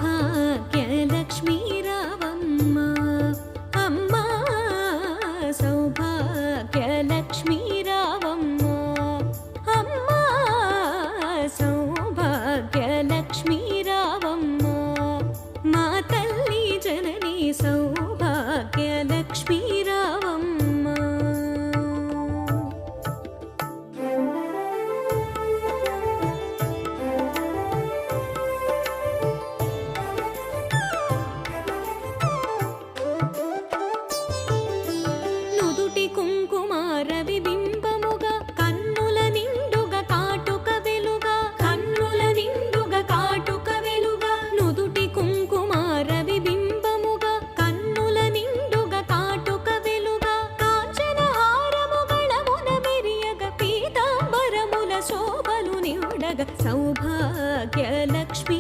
సౌభాగ్యలక్ష్మీ రావమ్మ అమ్మా సౌభాగ్యలక్ష్మీ రావమ్మ అమ్మా సౌభాగ్యలక్ష్మీ రావమ్మ మా తల్లి జనని సౌభాగ్యలక్ష్మీ రావమ్మ. నుదుటి కుంకుమార విబింబముగా కన్నుల నిండుగా కాటుక వెలుగా కన్నుల నిండుగా కాటుక వెలుగా నుదుటి కుంకుమార విబింబముగా కన్నుల నిండుగా కాటుక వెలుగా కాంచన హారము గళమున మెరియగ పీతాంబరముల శోభలు నిండగ సౌభాగ్యలక్ష్మీ